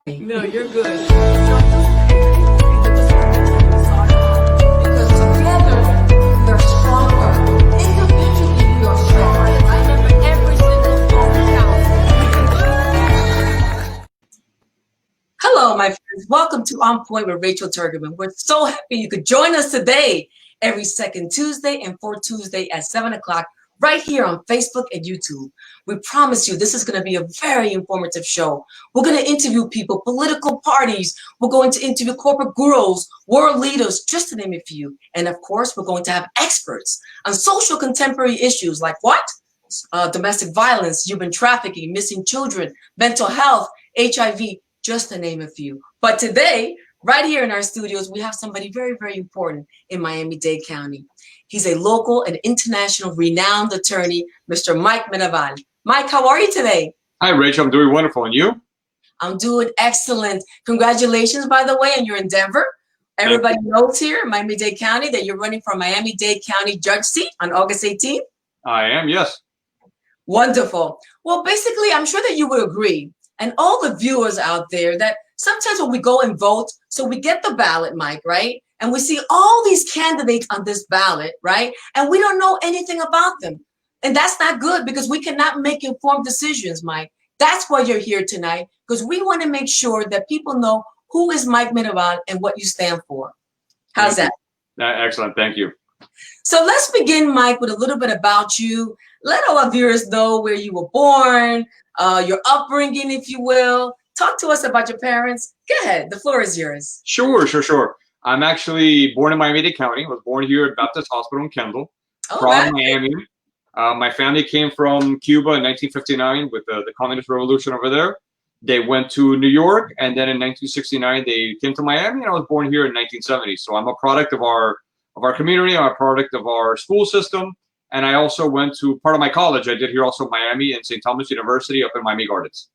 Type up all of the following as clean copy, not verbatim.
No, you're good. Because together we're stronger. Individually we are stronger. Remember, every single phone counts. Hello, my friends. Welcome to On Point with Rachel Tourgeman. We're so happy you could join us today, every second Tuesday and fourth Tuesday at 7 o'clock, right here on Facebook and YouTube. We promise you this is going to be a very informative show. We're going to interview people, political parties. We're going to interview corporate gurus, world leaders, just to name a few. And of course, we're going to have experts on social contemporary issues like what? Domestic violence, human trafficking, missing children, mental health, HIV, just to name a few. But today, right here in our studios, we have somebody very, very important in Miami-Dade County. He's a local and international renowned attorney, Mr. Mike Mirabal. Mike, how are you today? Hi, Rachel. I'm doing wonderful. And you? I'm doing excellent. Congratulations, by the way, and you're in Denver. Everybody knows here in Miami-Dade County that you're running for Miami-Dade County Judge seat on August 18th. I am, yes. Wonderful. Well, basically, I'm sure that you would agree, and all the viewers out there, that sometimes when we go and vote, so we get the ballot, Mike, right? And we see all these candidates on this ballot, right? And we don't know anything about them. And that's not good because we cannot make informed decisions, Mike. That's why you're here tonight, because we want to make sure that people know who is Mike Mirabal and what you stand for. How's that? Excellent. Thank you. So let's begin, Mike, with a little bit about you. Let all our viewers know where you were born, your upbringing, if you will. Talk to us about your parents. Go ahead. The floor is yours. Sure. I'm actually born in Miami-Dade County. I was born here at Baptist Hospital in Kendall, from Miami. My family came from Cuba in 1959 with the Communist Revolution over there. They went to New York, and then in 1969 they came to Miami, and I was born here in 1970. So I'm a product of our community. I'm a product of our school system, and I also went to part of my college. I did here also Miami and St. Thomas University up in Miami Gardens.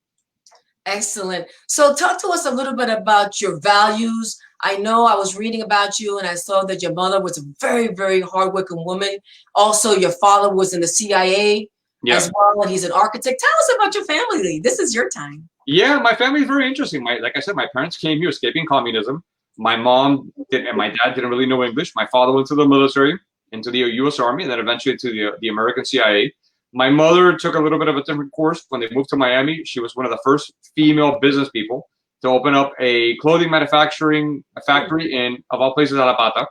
Excellent. So talk to us a little bit about your values. I know I was reading about you and I saw that your mother was a very, very hardworking woman. Also, your father was in the CIA as well, and he's an architect. Tell us about your family. This is your time. Yeah, my family is very interesting. Like I said, my parents came here escaping communism. My mom did, and my dad didn't really know English. My father went to the military, into the U.S. Army, and then eventually to the American CIA. My mother took a little bit of a different course when they moved to Miami. She was one of the first female business people to open up a clothing manufacturing factory in, of all places, Alapata.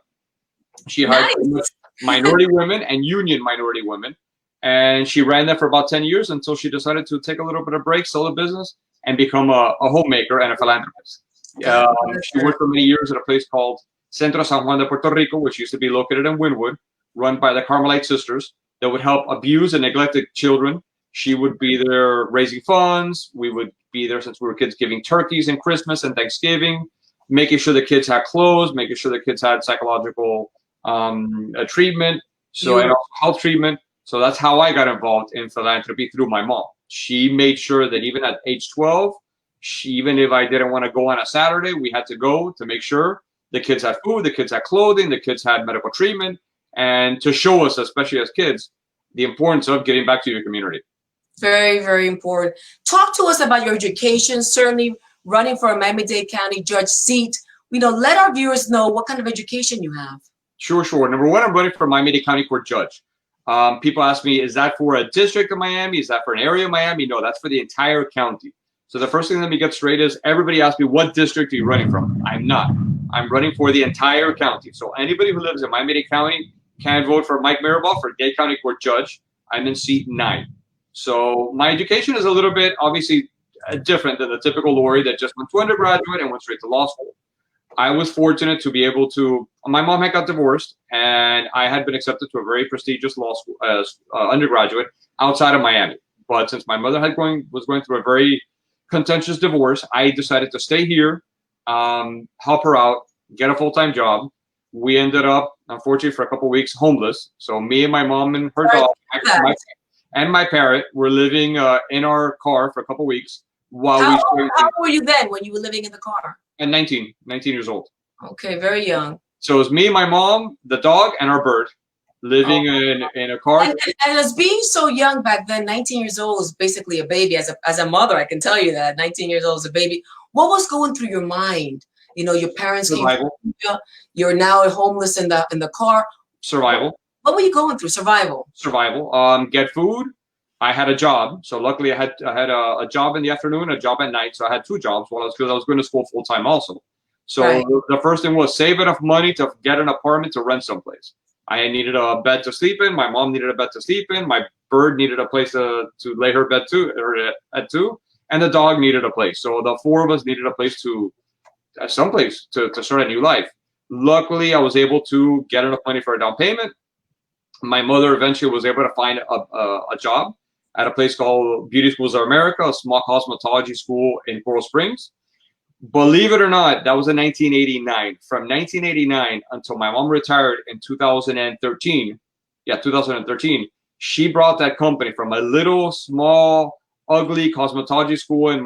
She hired minority women and union minority women. And she ran that for about 10 years until she decided to take a little bit of break, sell the business, and become a homemaker and a philanthropist. She worked for many years at a place called Centro San Juan de Puerto Rico, which used to be located in Wynwood, run by the Carmelite sisters that would help abused and neglected children. She would be there raising funds. We would be there since we were kids, giving turkeys and Christmas and Thanksgiving, making sure the kids had clothes, making sure the kids had psychological treatment, and also health treatment. So that's how I got involved in philanthropy, through my mom. She made sure that even at age 12, even if I didn't want to go on a Saturday, we had to go to make sure the kids had food, the kids had clothing, the kids had medical treatment, and to show us, especially as kids, the importance of getting back to your community. Very, very important. Talk to us about your education, certainly running for a Miami-Dade County Judge seat. Let our viewers know what kind of education you have. Sure. Number one, I'm running for Miami-Dade County Court Judge. People ask me, is that for a district of Miami? Is that for an area of Miami? No, that's for the entire county. So the first thing let me get straight is, everybody asks me, what district are you running from? I'm not. I'm running for the entire county. So anybody who lives in Miami-Dade County can vote for Mike Mirabal for Dade County Court Judge. I'm in seat 9. So my education is a little bit, obviously, different than the typical lawyer that just went to undergraduate and went straight to law school. I was fortunate to be able to, my mom had got divorced, and I had been accepted to a very prestigious law school as undergraduate outside of Miami. But since my mother was going through a very contentious divorce, I decided to stay here, help her out, get a full-time job. We ended up, unfortunately, for a couple of weeks, homeless. So me and my mom and her dog and my parrot were living in our car for a couple of weeks while How old were you then when you were living in the car? At 19 years old. Okay, very young. So it was me, my mom, the dog, and our bird living in a car. And as being so young back then, 19 years old was basically a baby. As a mother, I can tell you that 19 years old is a baby. What was going through your mind? You know, your parents came Survival. from India, you're now homeless in the car. Survival. What were you going through? Survival. Survival. Get food. I had a job, so luckily I had a job in the afternoon, a job at night. So I had 2 jobs because I was going to school full time also. So Right. the first thing was save enough money to get an apartment to rent someplace. I needed a bed to sleep in. My mom needed a bed to sleep in. My bird needed a place to lay her bed to, or at too, and the dog needed a place. So the 4 of us needed a place someplace to start a new life. Luckily, I was able to get enough money for a down payment. My mother eventually was able to find a job at a place called Beauty Schools of America, a small cosmetology school in Coral Springs. Believe it or not, that was in 1989. From 1989 until my mom retired in 2013, she brought that company from a little, small, ugly cosmetology school in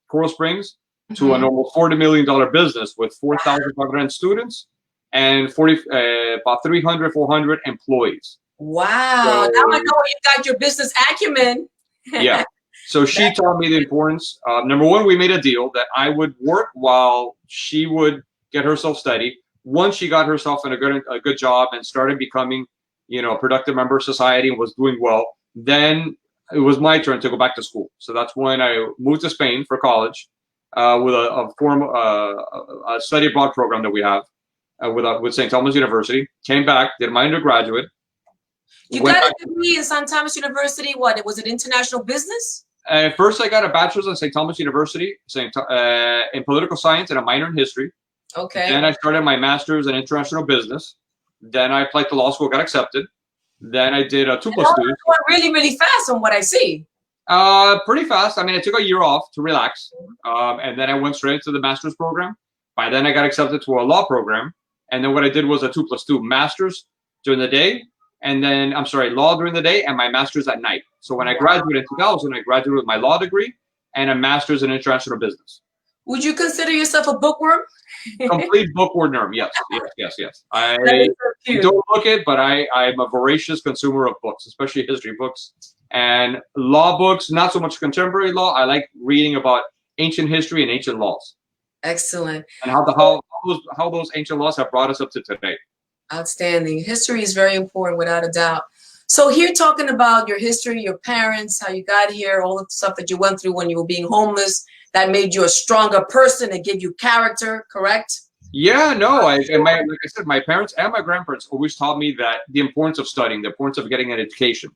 Coral Springs to an almost $40 million business with 4,500 students and about 300, 400 employees. Wow. So, now I know you got your business acumen. Yeah. So she taught me the importance. Number one, we made a deal that I would work while she would get herself steady. Once she got herself in a good job and started becoming, a productive member of society and was doing well, then it was my turn to go back to school. So that's when I moved to Spain for college with a study abroad program that we have with St. Thomas University. Came back, did my undergraduate. You got a degree in St. Thomas University. What? Was it international business? First, I got a bachelor's at St. Thomas University in political science and a minor in history. Okay. Then I started my master's in international business. Then I applied to law school, got accepted. Then I did a 2+2. Went really, really fast on what I see. Pretty fast. I mean, I took a year off to relax, and then I went straight into the master's program. By then, I got accepted to a law program, and then what I did was a 2+2 master's during the day. And then, law during the day and my master's at night. So when I graduated in 2000, I graduated with my law degree and a master's in international business. Would you consider yourself a bookworm? Complete bookworm, yes. I don't look it, but I'm a voracious consumer of books, especially history books. And law books, not so much contemporary law. I like reading about ancient history and ancient laws. Excellent. And how those ancient laws have brought us up to today. Outstanding. History is very important, without a doubt. So here, talking about your history, your parents, how you got here, all the stuff that you went through when you were being homeless, that made you a stronger person and gave you character, correct? Yeah, no. Like I said, my parents and my grandparents always taught me that the importance of studying, the importance of getting an education,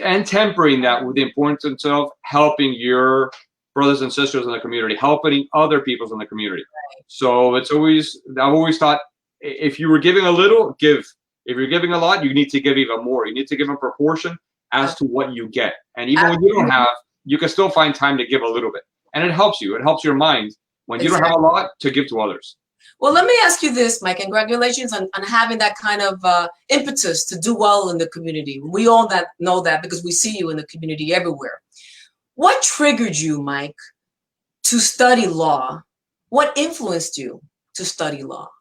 and tempering that with the importance of helping your brothers and sisters in the community, helping other people in the community. Right. So I've always thought, if you were giving a little, give. If you're giving a lot, you need to give even more. You need to give in proportion as to what you get. And even when you don't have, you can still find time to give a little bit. And it helps you. It helps your mind when you don't have a lot to give to others. Well, let me ask you this, Mike. Congratulations on having that kind of impetus to do well in the community. We all know that because we see you in the community everywhere. What triggered you, Mike, to study law? What influenced you to study law?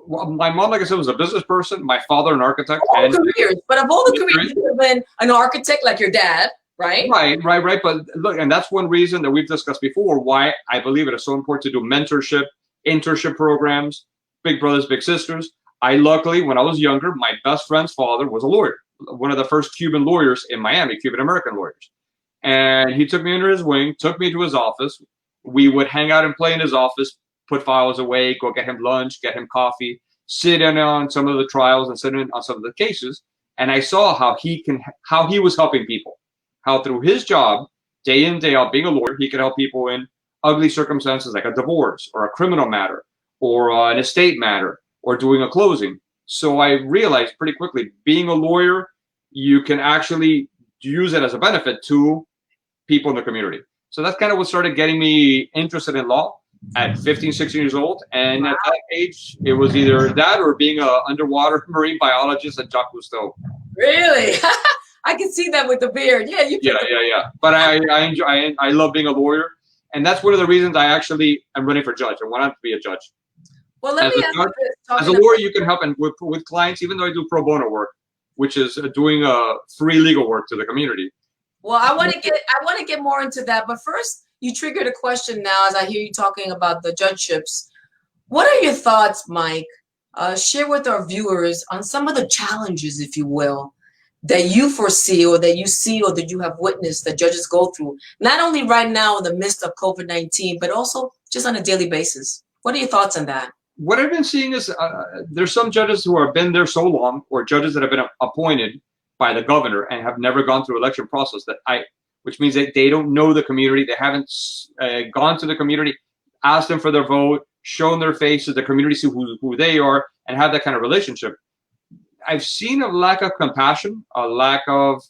Well, my mom, like I said, was a business person. My father, an architect. But of all the careers, you have been an architect like your dad, right? Right. But look, and that's one reason that we've discussed before why I believe it is so important to do mentorship, internship programs, big brothers, big sisters. Luckily, when I was younger, my best friend's father was a lawyer, one of the first Cuban lawyers in Miami, Cuban-American lawyers. And he took me under his wing, took me to his office. We would hang out and play in his office, put files away, go get him lunch, get him coffee, sit in on some of the trials and sit in on some of the cases. And I saw how he was helping people, how through his job, day in, day out, being a lawyer, he could help people in ugly circumstances like a divorce or a criminal matter or an estate matter or doing a closing. So I realized pretty quickly, being a lawyer, you can actually use it as a benefit to people in the community. So that's kind of what started getting me interested in law at 15, 16 years old. And at that age, it was either that or being an underwater marine biologist at Jacques Cousteau. Really? I can see that with the beard. Yeah. But I love being a lawyer. And that's one of the reasons I actually am running for judge. I want to be a judge. Well, let me ask you this. As a lawyer, you can help and with clients, even though I do pro bono work, which is doing free legal work to the community. Well, I want to get more into that. But first, you triggered a question now as I hear you talking about the judgeships. What are your thoughts, Mike? Share with our viewers on some of the challenges, if you will, that you foresee or that you see or that you have witnessed that judges go through, not only right now in the midst of COVID-19, but also just on a daily basis. What are your thoughts on that? What I've been seeing is there's some judges who have been there so long, or judges that have been appointed by the governor and have never gone through election process, which means that they don't know the community. They haven't gone to the community, asked them for their vote, shown their faces, the community see who they are, and have that kind of relationship. I've seen a lack of compassion, a lack of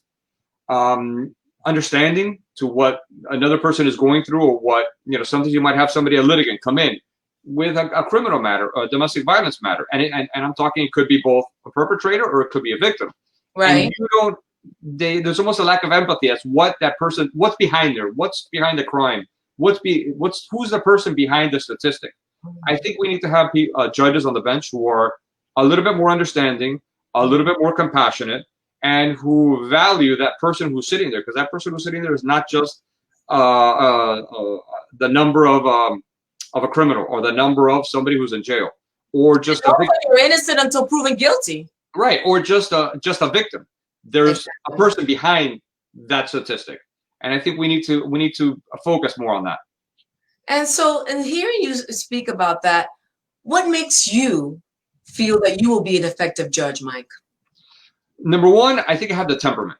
understanding to what another person is going through, or what, sometimes you might have somebody, a litigant, come in with a criminal matter or a domestic violence matter. And I'm talking, it could be both a perpetrator or it could be a victim. Right. And there's almost a lack of empathy as what that person, what's behind there, what's behind the crime, who's the person behind the statistic. I think we need to have judges on the bench who are a little bit more understanding, a little bit more compassionate, and who value that person who's sitting there, because that person who's sitting there is not just the number of a criminal, or the number of somebody who's in jail, or just you're innocent until proven guilty. Right, or just a victim. There's a person behind that statistic, and I think we need to focus more on that. And so, in hearing you speak about that, what makes you feel that you will be an effective judge, Mike? Number one, I think I have the temperament.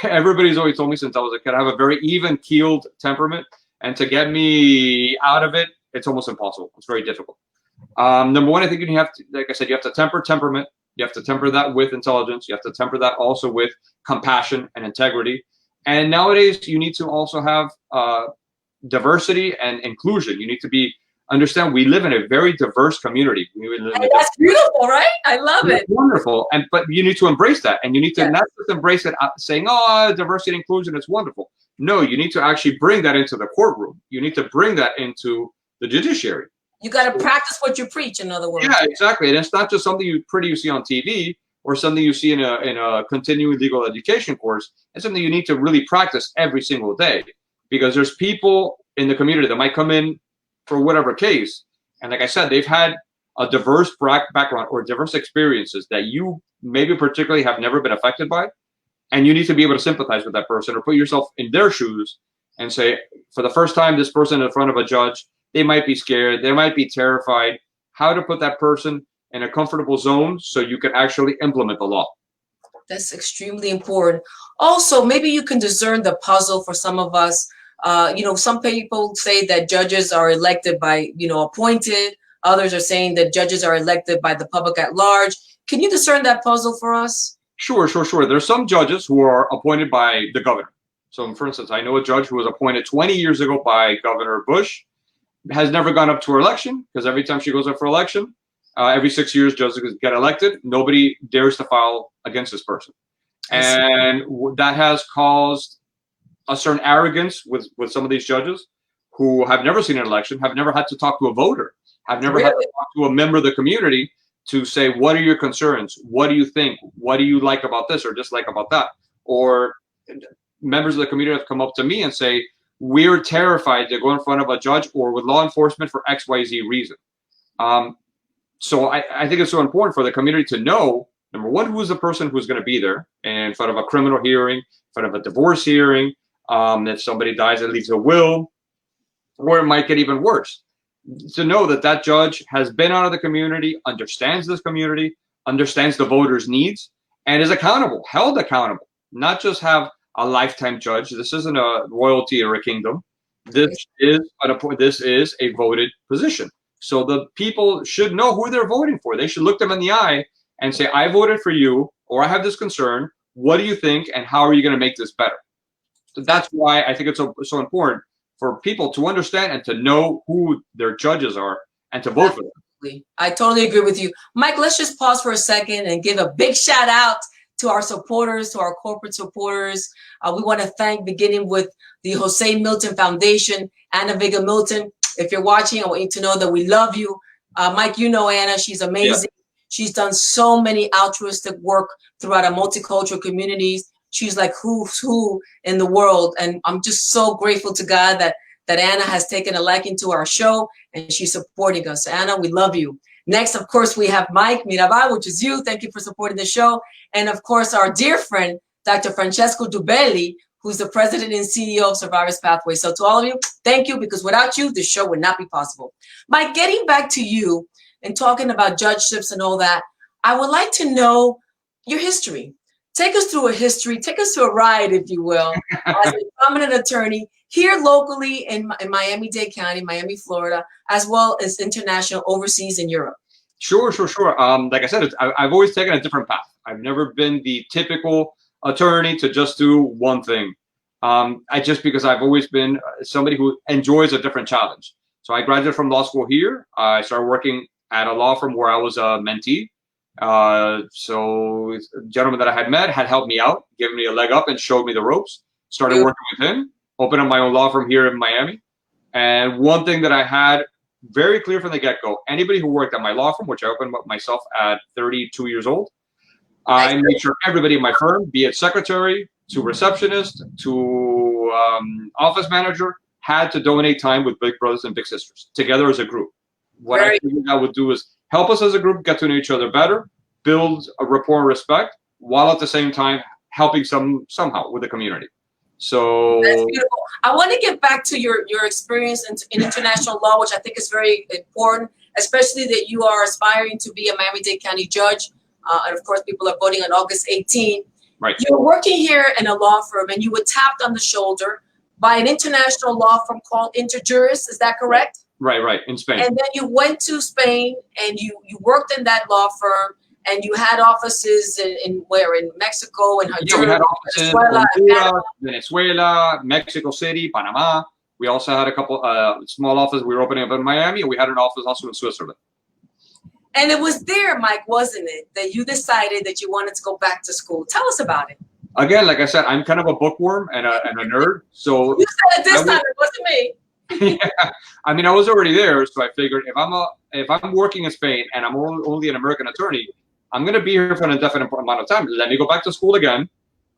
Everybody's always told me since I was a kid, I have a very even-keeled temperament, and to get me out of it, it's almost impossible. It's very difficult. Number one, I think you have to, like I said, you have to temper temperament. You have to temper that with intelligence. You have to temper that also with compassion and integrity. And nowadays, you need to also have diversity and inclusion. You need to understand we live in a very diverse community. That's beautiful, right? I love it. Wonderful. But you need to embrace that. And you need to not just embrace it saying, oh, diversity and inclusion, it's wonderful. No, you need to actually bring that into the courtroom. You need to bring that into the judiciary. You got to practice what you preach, in other words. Yeah, exactly. And it's not just something you see on TV or something you see in a continuing legal education course. It's something you need to really practice every single day, because there's people in the community that might come in for whatever case. And like I said, they've had a diverse background or diverse experiences that you maybe particularly have never been affected by. And you need to be able to sympathize with that person or put yourself in their shoes and say, for the first time, this person in front of a judge, they might be scared, they might be terrified. How to put that person in a comfortable zone so you can actually implement the law. That's extremely important. Also, maybe you can discern the puzzle for some of us. Some people say that judges are elected by, appointed. Others are saying that judges are elected by the public at large. Can you discern that puzzle for us? Sure. There's some judges who are appointed by the governor. So, for instance, I know a judge who was appointed 20 years ago by Governor Bush, has never gone up to her election, because every time she goes up for election, every 6 years, judges get elected. Nobody dares to file against this person. And that has caused a certain arrogance with some of these judges who have never seen an election, have never had to talk to a voter, have never had to talk to a member of the community to say, what are your concerns? What do you think? What do you like about this or dislike about that? Or members of the community have come up to me and say, we're terrified to go in front of a judge or with law enforcement for XYZ reason. So I think it's so important for the community to know, number one, who's the person who's going to be there in front of a criminal hearing, in front of a divorce hearing, if somebody dies and leaves a will, or it might get even worse. To know that that judge has been out of the community, understands this community, understands the voters' needs, and is accountable, held accountable, not just have a lifetime judge. This isn't a royalty or a kingdom. This is a voted position. So the people should know who they're voting for. They should look them in the eye and say, I voted for you, or I have this concern. What do you think? And how are you going to make this better? So that's why I think it's so important for people to understand and to know who their judges are and to vote for them. I totally agree with you. Mike, let's just pause for a second and give a big shout out to our supporters, to our corporate supporters. We want to thank, beginning with the Jose Milton Foundation, Anna Vega Milton. If you're watching, I want you to know that we love you. Mike, you know Anna, she's amazing. Yeah. She's done so many altruistic work throughout our multicultural communities. she's like who's who in the world. And I'm just so grateful to God that Anna has taken a liking to our show and she's supporting us. Anna, we love you. Next, of course, we have Mike Mirabal, which is you. Thank you for supporting the show. And of course, our dear friend, Dr. Francesco Dubelli, who's the president and CEO of Survivors Pathway. So to all of you, thank you, because without you, the show would not be possible. Mike, getting back to you and talking about judgeships and all that, I would like to know your history. Take us through a history. Take us to a ride, if you will, as a prominent attorney here locally in Miami-Dade County, Miami, Florida, as well as international overseas in Europe. Sure. Like I said, I've always taken a different path. I've never been the typical attorney to just do one thing. Because I've always been somebody who enjoys a different challenge. So I graduated from law school here. I started working at a law firm where I was a mentee. So the gentleman that I had met had helped me out, given me a leg up and showed me the ropes. Started working with him, opened up my own law firm here in Miami. And one thing that I had very clear from the get-go, anybody who worked at my law firm, which I opened up myself at 32 years old, I made sure everybody in my firm, be it secretary to receptionist to office manager, had to donate time with big brothers and big sisters together as a group. What I figured I would do is help us as a group get to know each other better, build a rapport and respect, while at the same time helping somehow with the community. So that's beautiful. I want to get back to your experience in international law, which I think is very important, especially that you are aspiring to be a Miami-Dade County judge. And of course, people are voting on August 18. Right. You were working here in a law firm and you were tapped on the shoulder by an international law firm called Interjuris. Is that correct? Right, in Spain. And then you went to Spain and you worked in that law firm and you had offices in where? In Mexico and Honduras, we had offices Venezuela, in Honduras, Venezuela, Mexico City, Panama. We also had a couple small offices we were opening up in Miami, and we had an office also in Switzerland. And it was there, Mike, wasn't it, that you decided that you wanted to go back to school? Tell us about it. Again, like I said, I'm kind of a bookworm and a nerd. So you said it this time, it wasn't me. Yeah, I mean, I was already there, so I figured if I'm working in Spain and I'm only an American attorney, I'm going to be here for an indefinite amount of time. Let me go back to school again.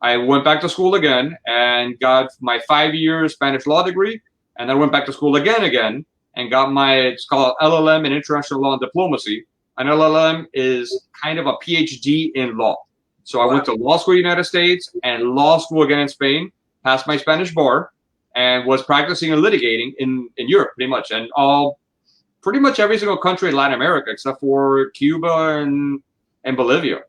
I went back to school again and got my 5-year Spanish law degree, and then went back to school again, and got it's called LLM in International Law and Diplomacy. An LLM is kind of a PhD in law. So I went to law school in the United States and law school again in Spain, passed my Spanish bar, and was practicing and litigating in Europe pretty much, and pretty much every single country in Latin America except for Cuba and Bolivia.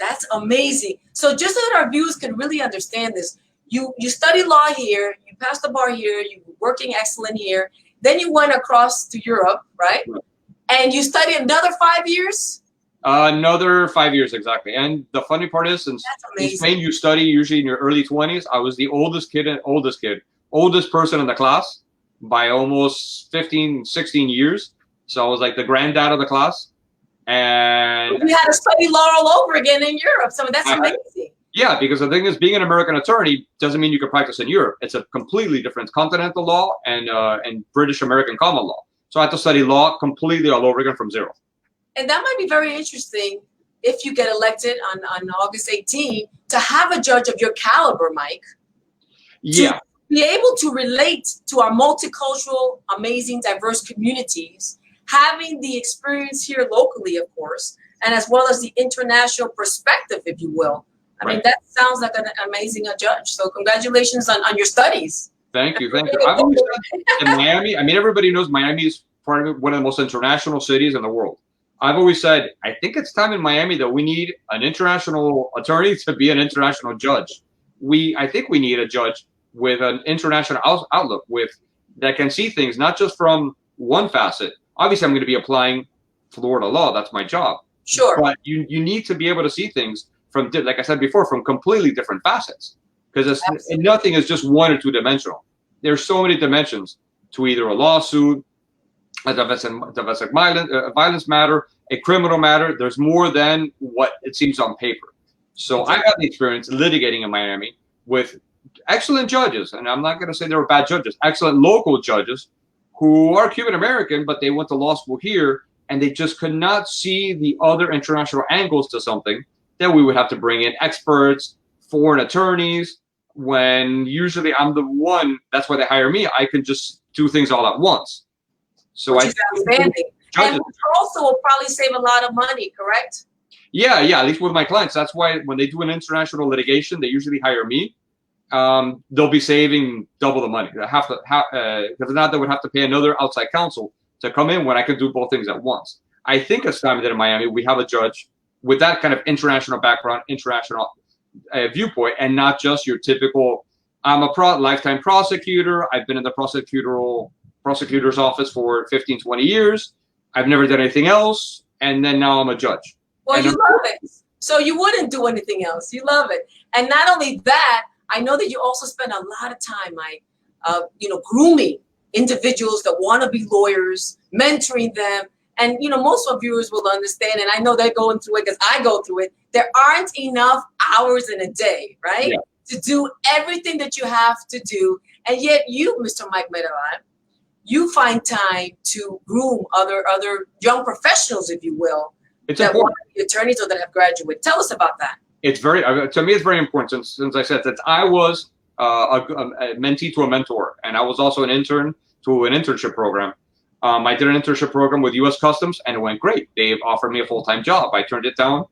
That's amazing. So just so that our viewers can really understand this, you studied law here, you passed the bar here, you were working excellent here, then you went across to Europe, right? And you studied another 5 years? Another 5 years, exactly. And the funny part is, since in Spain you study usually in your early 20s, I was the oldest person in the class by almost 15, 16 years. So I was like the granddad of the class. And you had to study law all over again in Europe. So that's amazing. Yeah, because the thing is, being an American attorney doesn't mean you can practice in Europe. It's a completely different continental law and British American common law. So I had to study law completely all over again from zero. And that might be very interesting if you get elected on August 18 to have a judge of your caliber, Mike. Yeah. Be able to relate to our multicultural, amazing, diverse communities, having the experience here locally, of course, and as well as the international perspective, if you will. I mean, that sounds like an amazing judge. So congratulations on your studies. Thank you. I've always said in Miami, I mean, everybody knows Miami is one of the most international cities in the world. I've always said, I think it's time in Miami that we need an international attorney to be an international judge. I think we need a judge with an international outlook, that can see things not just from one facet. Obviously, I'm going to be applying Florida law. That's my job. Sure. But you need to be able to see things from, like I said before, from completely different facets. Because nothing is just one or two dimensional. There's so many dimensions to either a lawsuit, a domestic violence matter, a criminal matter. There's more than what it seems on paper. So I got the experience litigating in Miami with excellent judges, and I'm not going to say they were bad judges, excellent local judges who are Cuban American, but they went to law school here, and they just could not see the other international angles to something that we would have to bring in experts foreign attorneys, when usually I'm the one, that's why they hire me. I can just do things all at once. So Which is outstanding. And also will probably save a lot of money, correct? Yeah, at least with my clients. That's why when they do an international litigation, they usually hire me. They'll be saving double the money. Because if not, they would have to pay another outside counsel to come in when I can do both things at once. I think as time that in Miami, we have a judge with that kind of international background, international viewpoint, and not just your typical, I'm a lifetime prosecutor. I've been in the prosecutor's office for 15, 20 years. I've never done anything else. And then now I'm a judge. Well, you love it. So you wouldn't do anything else. You love it. And not only that, I know that you also spend a lot of time, Mike, grooming individuals that want to be lawyers, mentoring them. And, most of viewers will understand, and I know they're going through it because I go through it. There aren't enough hours in a day, right? Yeah. To do everything that you have to do. And yet you, Mr. Mike Mirabal, you find time to groom other young professionals, if you will, it's that important. want to be attorneys or that have graduated. Tell us about that. It's to me, it's very important since I said that I was a mentee to a mentor, and I was also an intern to an internship program. I did an internship program with U.S. Customs, and it went great. They've offered me a full-time job. I turned it down,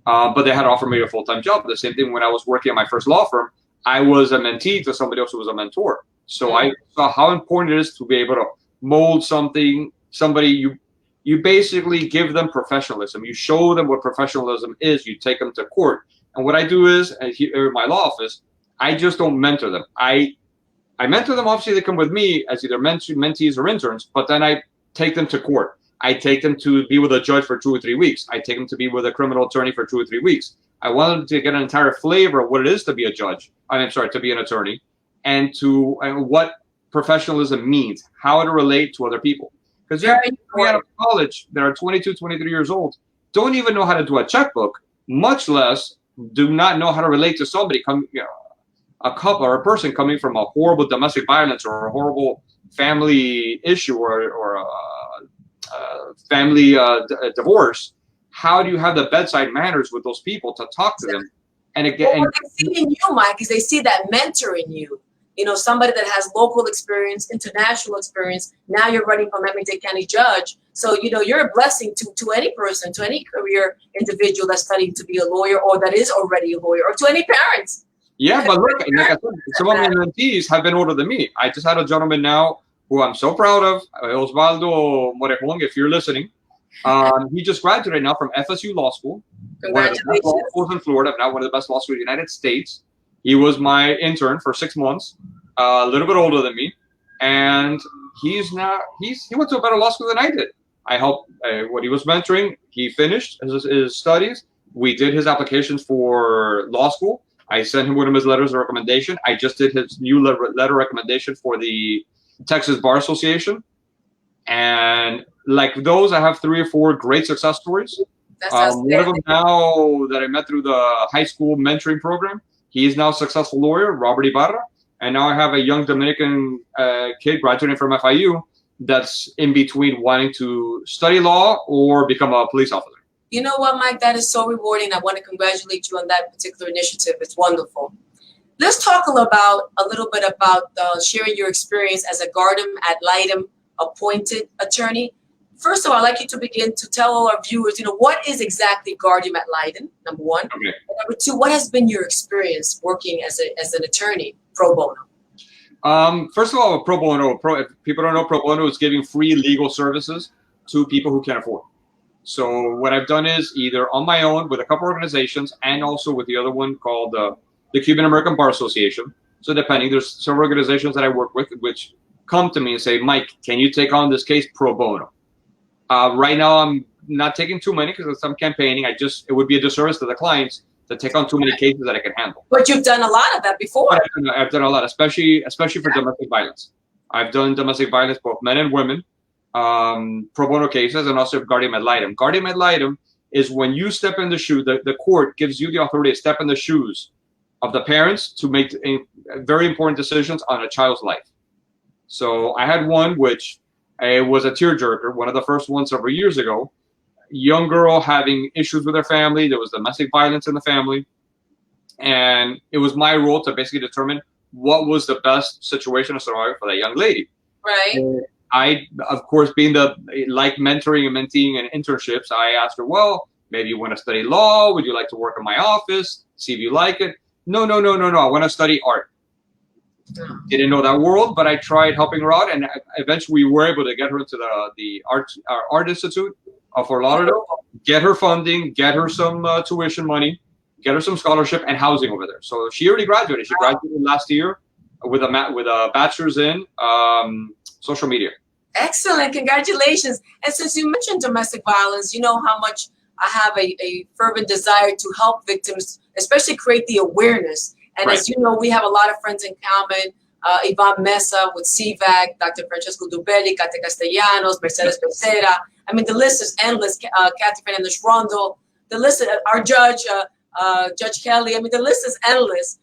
but they had offered me a full-time job. The same thing when I was working at my first law firm. I was a mentee to somebody else who was a mentor. So I saw how important it is to be able to mold somebody. You basically give them professionalism. You show them what professionalism is. You take them to court. And what I do is, here in my law office, I just don't mentor them. I mentor them. Obviously, they come with me as either mentees or interns, but then I take them to court. I take them to be with a judge for 2 or 3 weeks. I take them to be with a criminal attorney for 2 or 3 weeks. I want them to get an entire flavor of what it is to be a judge. To be an attorney, and what professionalism means, how to relate to other people. Because you're out of college that are 22, 23 years old, don't even know how to do a checkbook, much less do not know how to relate to somebody, a couple or a person coming from a horrible domestic violence or a horrible family issue or a family divorce. How do you have the bedside manners with those people to talk to them? And again, what they see in you, Mike, is they see that mentor in you. Somebody that has local experience, international experience. Now you're running for Miami-Dade County Judge. So, you're a blessing to any person, to any career individual that's studying to be a lawyer or that is already a lawyer, or to any parents. Yeah, but look, like I said, some of my mentees have been older than me. I just had a gentleman now who I'm so proud of, Osvaldo Morejon, if you're listening. He just graduated now from FSU Law School. Congratulations. One of the best law schools in Florida, now one of the best law schools in the United States. He was my intern for 6 months, a little bit older than me, and he went to a better law school than I did. I helped when he was mentoring. He finished his studies. We did his applications for law school. I sent him one of his letters of recommendation. I just did his new letter recommendation for the Texas Bar Association, and like those, I have 3 or 4 great success stories. One of them now that I met through the high school mentoring program. He is now a successful lawyer, Robert Ibarra. And now I have a young Dominican kid graduating from FIU that's in between wanting to study law or become a police officer. You know what, Mike? That is so rewarding. I want to congratulate you on that particular initiative. It's wonderful. Let's talk a little bit about sharing your experience as a guardian ad litem appointed attorney. First of all, I'd like you to begin to tell all our viewers, what is exactly guardian ad litem, number one. Okay. And number two, what has been your experience working as an attorney pro bono? First of all, pro bono, if people don't know, pro bono is giving free legal services to people who can't afford. So what I've done is either on my own with a couple organizations and also with the other one called the Cuban American Bar Association. So depending, there's several organizations that I work with which come to me and say, Mike, can you take on this case pro bono? Right now, I'm not taking too many because I'm campaigning. It would be a disservice to the clients to take on too many cases that I can handle. But you've done a lot of that before. I've done a lot, especially for domestic violence. I've done domestic violence, both men and women, pro bono cases, and also guardian ad litem. Guardian ad litem is when you step in the shoe, the court gives you the authority to step in the shoes of the parents to make very important decisions on a child's life. So I had one which was a tearjerker, one of the first ones several years ago. Young girl having issues with her family. There was domestic violence in the family. And it was my role to basically determine what was the best situation scenario for that young lady. Right. And I, of course, being the like mentoring and menteeing and internships, I asked her, well, maybe you want to study law? Would you like to work in my office? See if you like it? No. I want to study art. Didn't know that world, but I tried helping her out, and eventually we were able to get her into the art institute of Fort Lauderdale, get her funding, get her some tuition money, get her some scholarship and housing over there. So she already graduated. She graduated last year with a bachelor's in social media. Excellent. Congratulations. And since you mentioned domestic violence, you know how much I have a fervent desire to help victims, especially create the awareness. And as you know, we have a lot of friends in common. Ivan Mesa with CVAC, Dr. Francesco Dubelli, Kate Castellanos, Mercedes Becerra. I mean, the list is endless. Kathy Fernandez Rondo. The list, our judge, Judge Kelly. I mean, the list is endless.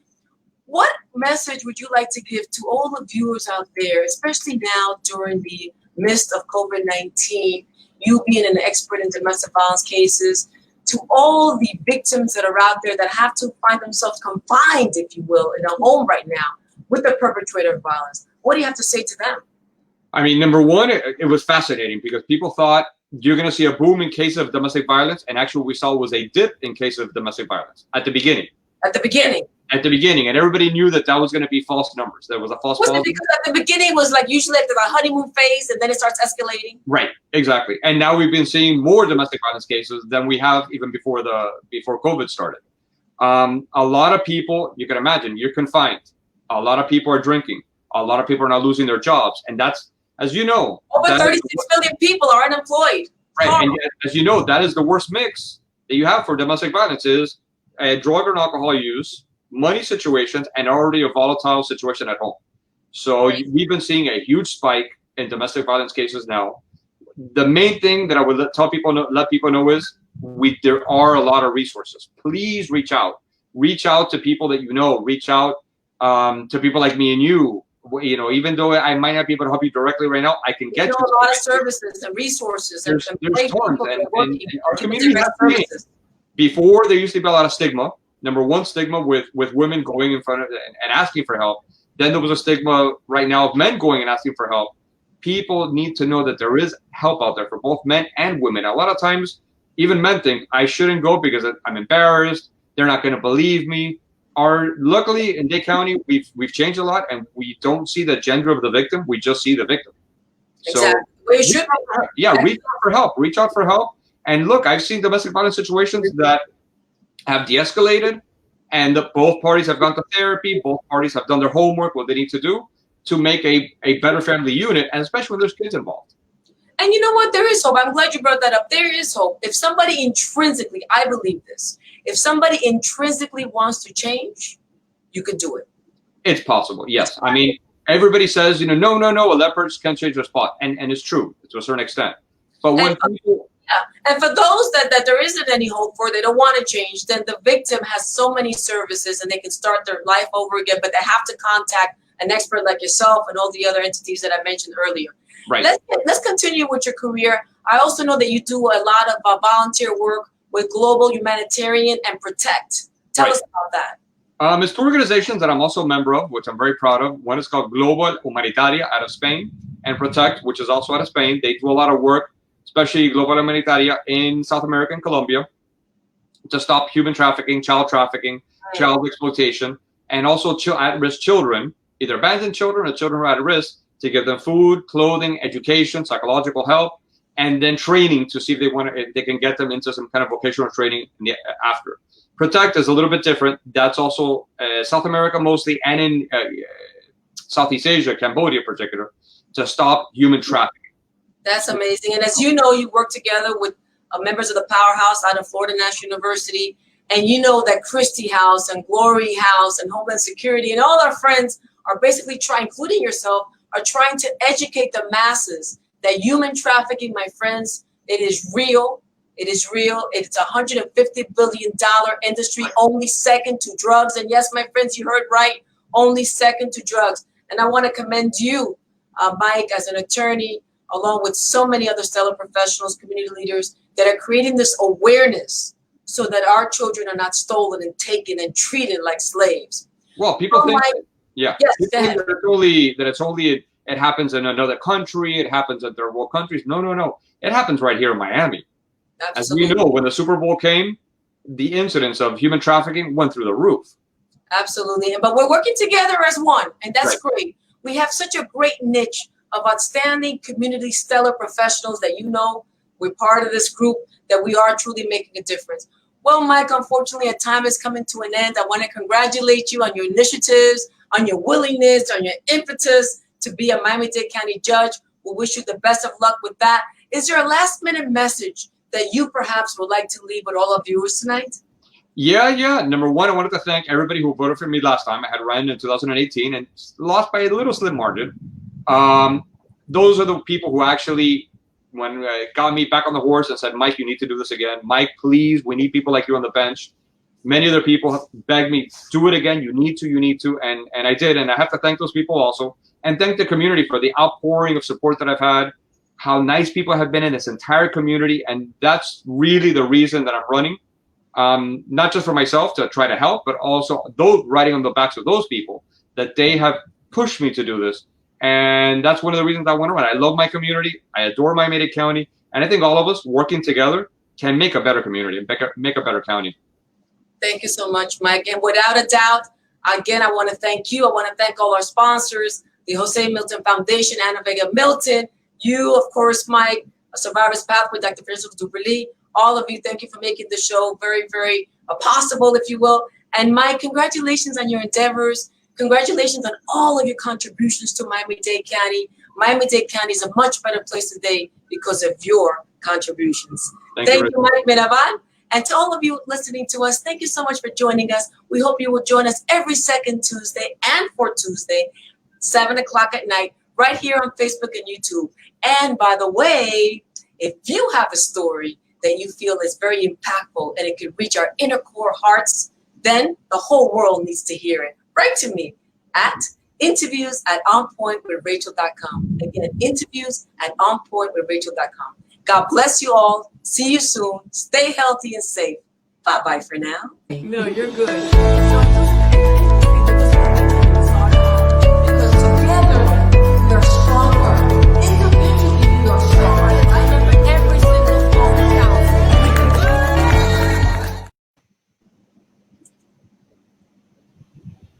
What message would you like to give to all the viewers out there, especially now during the midst of COVID-19, you being an expert in domestic violence cases, to all the victims that are out there that have to find themselves confined, if you will, in a home right now with the perpetrator of violence? What do you have to say to them? I mean, number one, it was fascinating because people thought you're going to see a boom in cases of domestic violence, and actually what we saw was a dip in cases of domestic violence at the beginning. At the beginning. At the beginning, and everybody knew that that was going to be false numbers. There was a false positive. Because at the beginning it was like usually after the honeymoon phase, and then it starts escalating. Right, exactly. And now we've been seeing more domestic violence cases than we have even before COVID started. A lot of people, you can imagine, you're confined. A lot of people are drinking. A lot of people are now losing their jobs, and that's, as you know, over 36 million people are unemployed. Right, and as you know, that is the worst mix that you have for domestic violence is drug and alcohol use, money situations, and already a volatile situation at home. So we've been seeing a huge spike in domestic violence cases now. The main thing that I would let people know is there are a lot of resources. Please reach out. Reach out to people that you know. Reach out to people like me and you. You know, even though I might not be able to help you directly right now, I can get you a lot of services and resources. There's tons, and our community has changed. Before, there used to be a lot of stigma. Number one, stigma with women going in front of and asking for help. Then there was a stigma right now of men going and asking for help. People need to know that there is help out there for both men and women. A lot of times, even men think, I shouldn't go because I'm embarrassed. They're not going to believe me. Luckily, in Dade County, we've changed a lot, and we don't see the gender of the victim. We just see the victim. Exactly. So, reach out for help. Reach out for help. And look, I've seen domestic violence situations that have de-escalated, and both parties have gone to therapy. Both parties have done their homework, what they need to do to make a better family unit, and especially when there's kids involved. And you know what? There is hope. I'm glad you brought that up. There is hope. If somebody intrinsically, I believe this, if somebody intrinsically wants to change, you could do it. It's possible, yes. I mean, everybody says, no, a leopard can't change their spot. And it's true to a certain extent. But when people... Yeah. And for those that there isn't any hope for, they don't want to change, then the victim has so many services and they can start their life over again, but they have to contact an expert like yourself and all the other entities that I mentioned earlier. Right. Let's continue with your career. I also know that you do a lot of volunteer work with Global Humanitarian and Protect. Tell us about that. It's two organizations that I'm also a member of, which I'm very proud of. One is called Global Humanitaria out of Spain, and Protect, which is also out of Spain. They do a lot of work, especially Global Humanitaria in South America and Colombia, to stop human trafficking, child exploitation, and also at-risk children, either abandoned children or children who are at risk, to give them food, clothing, education, psychological help, and then training to see if they can get them into some kind of vocational training after. Protect is a little bit different. That's also South America mostly, and in Southeast Asia, Cambodia in particular, to stop human trafficking. That's amazing. And as you know, you work together with members of the Powerhouse out of Florida National University. And you know that Christie House and Glory House and Homeland Security and all our friends are basically including yourself, are trying to educate the masses that human trafficking, my friends, it is real. It is real. It's a $150 billion industry, only second to drugs. And yes, my friends, you heard right, only second to drugs. And I want to commend you, Mike, as an attorney, along with so many other stellar professionals, community leaders that are creating this awareness so that our children are not stolen and taken and treated like slaves. Well, people think, yes, people think that it happens in another country, it happens in third world countries. No. It happens right here in Miami. Absolutely. As we know, when the Super Bowl came, the incidence of human trafficking went through the roof. Absolutely. But we're working together as one, and that's Right. great. We have such a great niche of outstanding community stellar professionals that we're part of this group, that we are truly making a difference. Well, Mike, unfortunately, our time is coming to an end. I want to congratulate you on your initiatives, on your willingness, on your impetus to be a Miami-Dade County judge. We wish you the best of luck with that. Is there a last-minute message that you perhaps would like to leave with all our viewers tonight? Yeah. Number one, I wanted to thank everybody who voted for me last time. I had ran in 2018 and lost by a little slim margin. Those are the people who actually, when got me back on the horse and said, Mike, you need to do this again. Mike, please, we need people like you on the bench. Many other people have begged me, do it again. You need to. And I did. And I have to thank those people also. And thank the community for the outpouring of support that I've had, how nice people have been in this entire community. And that's really the reason that I'm running. Not just for myself to try to help, but also those riding on the backs of those people, that they have pushed me to do this. And that's one of the reasons I want to run. I love my community. I adore Miami-Dade County. And I think all of us working together can make a better community and make a better county. Thank you so much, Mike. And without a doubt, again, I want to thank you. I want to thank all our sponsors, the Jose Milton Foundation, Anna Vega Milton, you, of course, Mike, Survivor's Pathway, Dr. Francis Duberly. All of you, thank you for making the show very, very possible, if you will. And Mike, congratulations on your endeavors. Congratulations on all of your contributions to Miami-Dade County. Miami-Dade County is a much better place today because of your contributions. Thank you, Mike Mirabal. And to all of you listening to us, thank you so much for joining us. We hope you will join us every second Tuesday and fourth Tuesday, 7 o'clock at night, right here on Facebook and YouTube. And by the way, if you have a story that you feel is very impactful and it could reach our inner core hearts, then the whole world needs to hear it. Write to me at interviews@onpointwithrachel.com. Again, interviews@onpointwithrachel.com. God bless you all. See you soon. Stay healthy and safe. Bye-bye for now. No, you're good.